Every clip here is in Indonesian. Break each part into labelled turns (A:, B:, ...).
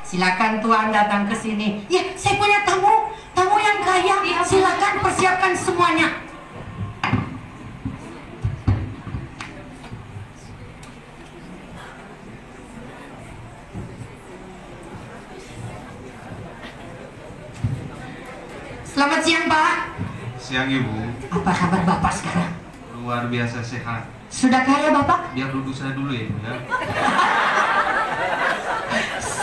A: Silakan Tuan datang ke sini. Ya, saya punya tamu yang kaya. Silakan persiapkan semuanya. Selamat siang, Pak.
B: Siang, Ibu.
A: Apa kabar Bapak sekarang?
B: Luar biasa sehat.
A: Sudah kaya, Bapak?
B: Biar duduk saya dulu ya, Ibu ya.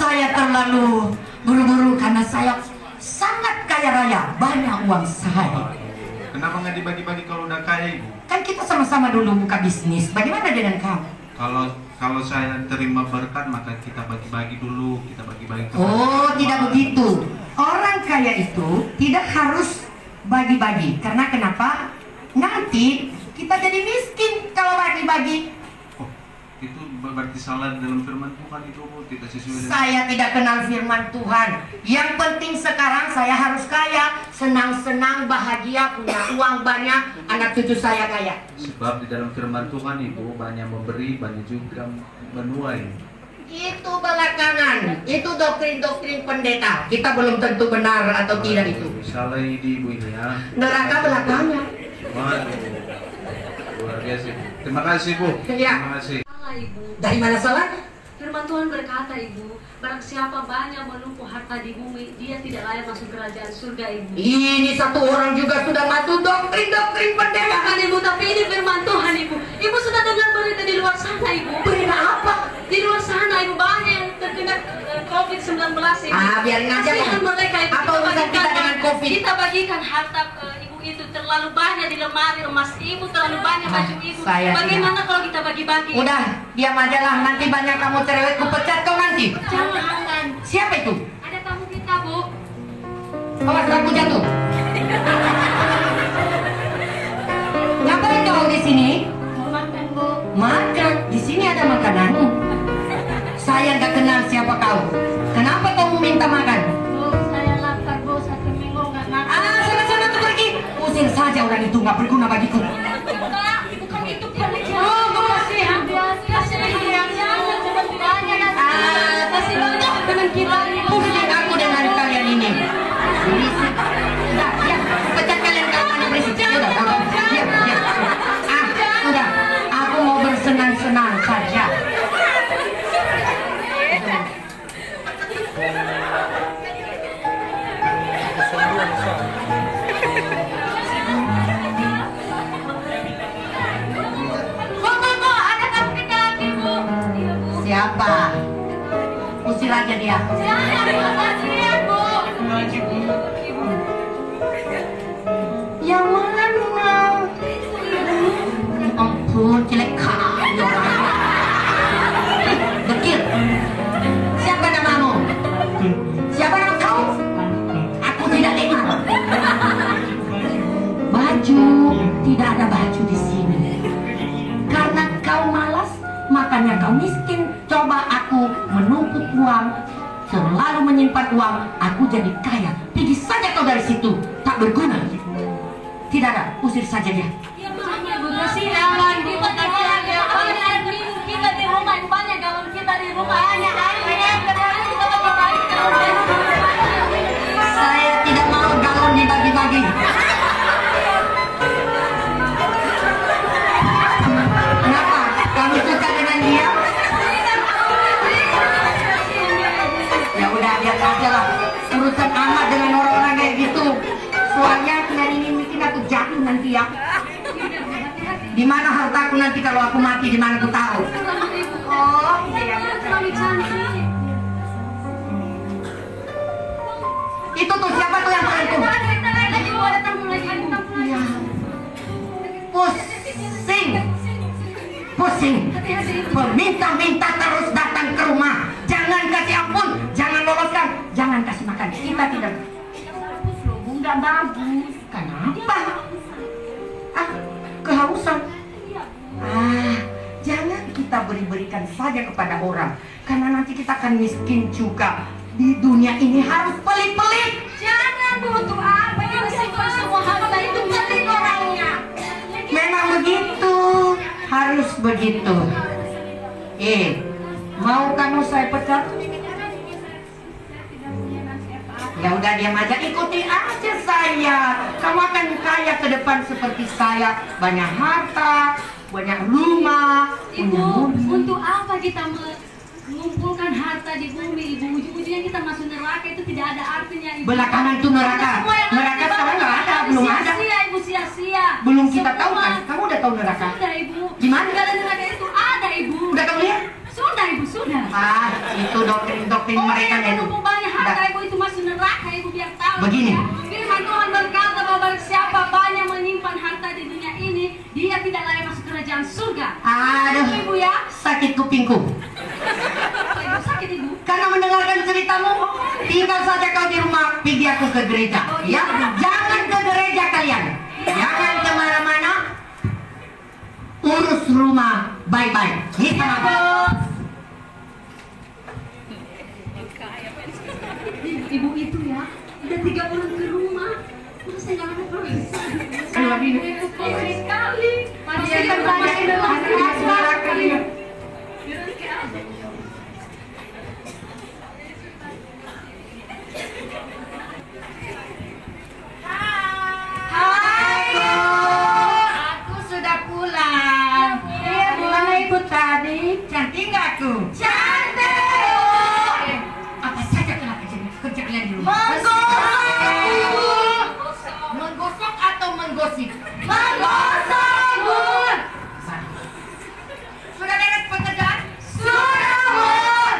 A: Saya terlalu buru-buru karena saya sangat kaya raya, banyak uang saya.
B: Kenapa nggak dibagi-bagi kalau udah kaya, Ibu?
A: Kan kita sama-sama dulu buka bisnis. Bagaimana dengan kamu?
B: Kalau saya terima berkat, maka kita bagi-bagi dulu, kita bagi-bagi.
A: Oh, tidak begitu. Orang kaya itu tidak harus bagi-bagi. Karena kenapa? Nanti kita jadi miskin kalau bagi-bagi.
B: Oh, itu berarti salah dalam firman Tuhan itu, Bu. Tidak sesuai dengan...
A: Saya tidak kenal firman Tuhan. Yang penting sekarang saya harus kaya, senang-senang, bahagia, punya uang banyak, anak cucu saya kaya.
B: Sebab di dalam firman Tuhan, Ibu, banyak memberi, banyak juga menuai.
A: Itu belakangan, itu doktrin-doktrin pendeta. Kita belum tentu benar atau tidak itu.
B: Salah di Ibu ini ya.
A: Neraka belakangan.
B: Waduh, luar biasa. Terima kasih, Bu.
A: Ya.
B: Terima kasih.
C: Salah, Ibu.
A: Dari mana salah?
C: Firman Tuhan berkata, Ibu, barang siapa banyak menumpuk harta di bumi, dia tidak layak masuk kerajaan surga, Ibu.
A: Ini satu orang juga sudah masuk doktrin-doktrin pendeta.
C: Bukan, Ibu, tapi ini firman Tuhan, Ibu. Ibu sudah dengar berita di luar sana, Ibu.
A: Berita apa?
C: Di luar sana, Ibu, banyak yang terkena COVID-19, Ibu.
A: Biarin aja.
C: Kasihan mereka, Ibu.
A: Apa urusan kita dengan COVID?
C: Kita bagikan harta Ibu itu terlalu banyak di lemari emas Ibu, terlalu banyak baju Ibu.
A: Saya
C: Bagaimana kalau kita bagi-bagi?
A: Udah, diam aja lah. Nanti banyak kamu cerewet, ku pecat kau nanti.
C: Jangan.
A: Siapa itu?
C: Ada tamu kita, Bu.
A: Awas aku jatuh. Ngapain kau di sini?
C: Mau makan, Bu.
A: Makan. Di sini ada makanan. Saya nggak kenal siapa kau. Kenapa kau minta makan?
C: Bu, saya lapar, Bu. 1 minggu nggak makan.
A: Sana tuh pergi. Usir saja orang itu, nggak berguna bagiku.
C: Bukan itu kerja.
A: Oh, makasih.
C: Kasih yang sangat seperti banyak. Kasih banyak dengan kita.
A: Pusing aku dengan kalian ini. Berisik. Udah, ya. Pecat kalian kawan yang berisik. Udah, diam. Udah. Aku mau bersenang-senang saja. Siapa? Usir aja dia. Yang mana? Ampun, jelek kali orangnya. Dekil. Siapa namamu? Siapa nama kau? Aku tidak dengar. Baju, tidak ada baju di sini. Karena kau malas, makanya kau miskin. Coba aku menumpuk uang, selalu menyimpan uang, aku jadi kaya. Pergi saja kau dari situ, tak berguna. Tidak ada, usir saja dia.
C: Ya, makanya Bu, kasihan. Kita di rumah, banyak galon kita di rumah.
A: Saya tidak mau galon dibagi-bagi. Kenapa? Kamu suka dengan dia? Ya udah, biar aja lah. Urusan amat dengan orang-orang kayak gitu. Soalnya dengan ini bikin aku jatuh nanti ya. Di mana hartaku nanti kalau aku mati? Di mana aku tahu? Oh, iya. Itu tuh siapa tuh yang paling tuh? Ya. Pusing. Peminta-minta terus datang ke rumah. Jangan kasih ampun, jangan loloskan, jangan kasih makan. Kita tidak. Nggak bagus. Kenapa? Kehausan. Jangan kita berikan saja kepada orang, karena nanti kita akan miskin juga. Di dunia ini harus pelit-pelit. Jangan, butuh apa yang simpan semua harta itu pelit orangnya. Memang begitu, harus begitu. Mau kamu saya pecat? Ya udah diam aja, ikuti aja saya. Kamu akan kaya ke depan seperti saya. Banyak harta, banyak rumah, punya
C: Ibu,
A: mobil.
C: untuk apa kita mengumpulkan harta di bumi, Ibu? Ujung-ujungnya kita masuk neraka, itu tidak ada artinya, Ibu.
A: Belakangan tuh neraka.
C: Semua yang
A: Neraka
C: ada di
A: sekarang
C: bawah
A: nggak ada,
C: kita
A: belum ada.
C: sia-sia, Ibu, sia-sia.
A: Belum kita tahu
C: Semua.
A: kan? Kamu udah tahu neraka?
C: Sudah, Ibu.
A: Gimana?
C: Segala neraka itu ada, Ibu.
A: Udah kamu lihat?
C: Sudah, Ibu, sudah.
A: Ah, itu doktrin-doktrin
C: Orang
A: mereka
C: yang
A: itu.
C: menumpuk banyak harta,
A: Udah.
C: Ibu, itu masuk neraka, Ibu, biar tahu.
A: Begini.
C: Ya. Firman Tuhan berkata bahwa barang siapa banyak menyimpan harta di dunia ini, dia tidak layak masuk kerajaan surga.
A: Aduh,
C: Ibu ya.
A: sakit kupingku.
C: Ibu sakit, Ibu.
A: Karena mendengarkan ceritamu, tinggal saja kau di rumah, pergi aku ke gereja. Ya, jangan ke gereja kalian. Jangan kemana-mana. Urus rumah baik-baik. Gitu,
C: Ibu itu ya, udah 3 bulan ke rumah. Masa nggak ada perasaan? Ibu kaya sekali. Masih
A: Dia kan
C: bertanya
A: banyak
C: itu
A: saudara kalian. Hai, aku sudah pulang. Iya, gimana ibu tadi? Cantik nggak aku? Cantik. Apa saja kerja kalian di rumah? Menggosok atau menggosip? Menggosok, Bun. Sudah beres pekerjaan? Sudah, Bun.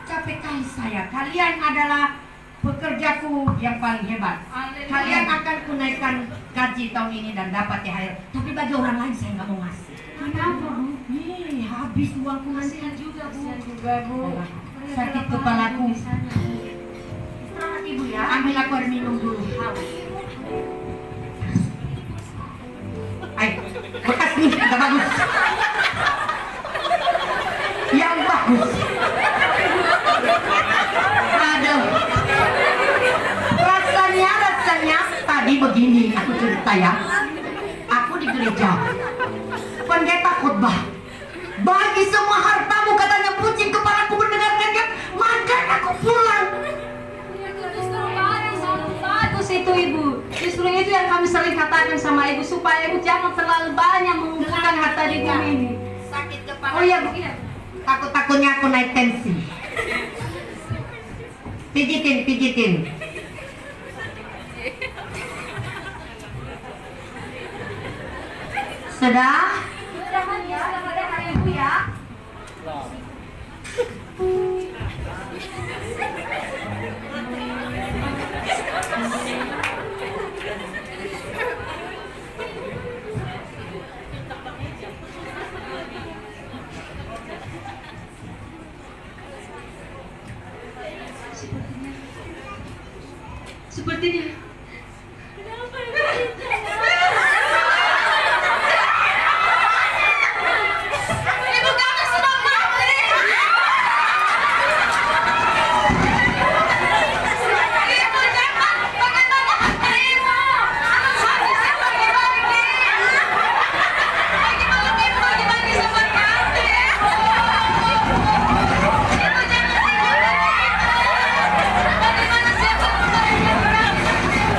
A: Capek kali saya. Kalian adalah pekerjaku yang paling hebat. Kalian akan kunaikkan gaji tahun ini dan dapat THR. Tapi bagi orang lain saya nggak mau ngasih.
C: Kenapa, Bu?
A: Ih, habis uangku nanti.
C: Kasihan juga, Bu.
A: Sakit kepalaku. Istirahat ibu ya. Ambil aku air minum dulu. Haus. Ayo, bekas nih, nggak bagus. Yang bagus. Aduh. Rasanya tadi begini aku cerita ya. Aku di gereja. Pendeta khotbah. Bagi semua hartamu katanya pucing kepalaku mendengarkannya, maka aku pulang.
C: Justru bagus itu, Ibu. Justru itu yang kami sering katakan sama Ibu, supaya Ibu jangan terlalu banyak mengumpulkan harta di bumi ini.
A: Sakit kepala.
C: Oh iya, Bu. Iya.
A: Takut-takutnya aku naik tensi. Pijitin. Sudah?
C: Jangan ya, jangan Ibu ya. Sepertinya. Ibu kami sudah mati. Ibu jangan bagaimana hati Ibu. Anak saya siapa bagi-bagi. Bagi-bagi sama kami. Ibu jangan tinggalkan. Bagaimana siapa bagi-bagi.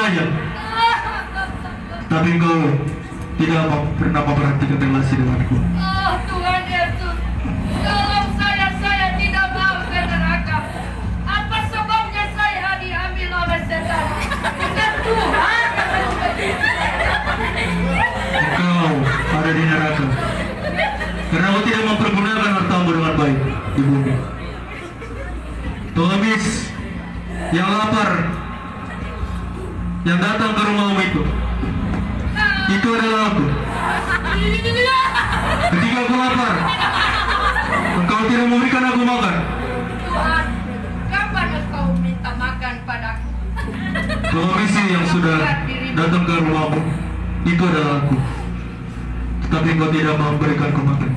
D: saja. Tapi engkau tidak pernah memperhatikan relasi denganku.
C: Oh Tuhan Yesus, kalau saya tidak mau ke neraka, apa sebabnya saya diambil oleh setan? Dengan Tuhan.
D: Engkau ada di neraka karena kau tidak mempergunakan hartamu dengan baik di bumi. Pengemis yang lapar yang datang ke rumahmu itu adalah aku. Ketika aku lapar, engkau tidak memberikan aku makan.
C: Tuhan, kapan engkau minta makan padaku?
D: Pengemis yang sudah datang ke rumahmu itu adalah aku. Tetapi engkau tidak memberikanku makan.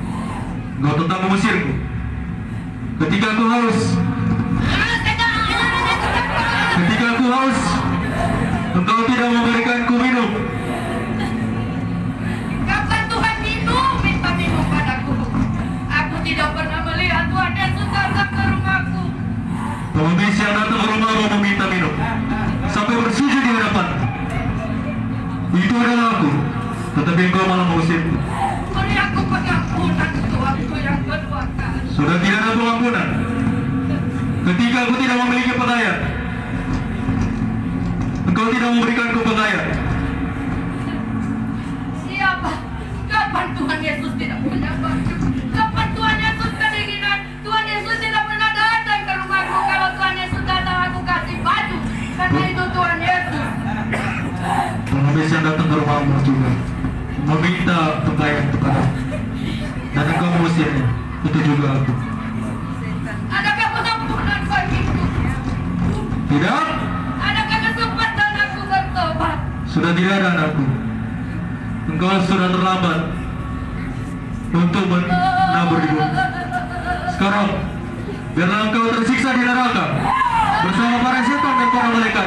D: Engkau tetap mengusirku. Ketika aku haus, engkau tidak memberikanku minum.
C: Kapan Tuhan minta minum padaku? Aku tidak pernah melihat Tuhan Yesus datang ke rumahku.
D: Pengemis yang datang ke rumahmu meminta minum sampai bersujud di hadapan itu adalah aku. Tetapi engkau malah mengusirku.
C: Beri aku pengampunan Tuhanku yang kedua kali.
D: Sudah tidak ada pengampunan. Ketika aku tidak memiliki pakaian, engkau tidak memberikanku pakaian.
C: Siapa? Kapan Tuhan Yesus tidak punya baju? Kapan Tuhan Yesus kedinginan? Tuhan Yesus tidak pernah datang ke rumahku. Kalau Tuhan Yesus datang, aku kasih baju. Karena itu Tuhan Yesus.
D: Pengemis yang datang ke rumahmu juga meminta pakaian kepadamu, dan engkau mengusirnya. Itu juga aku.
C: Adakah pengampunan bagiku?
D: Tidak?
C: Adakah kesempatan aku bertobat?
D: Sudah tidak ada, anakku. Engkau sudah terlambat untuk menabur di bumi. Sekarang biarlah engkau tersiksa di neraka bersama para setan dan para malaikat.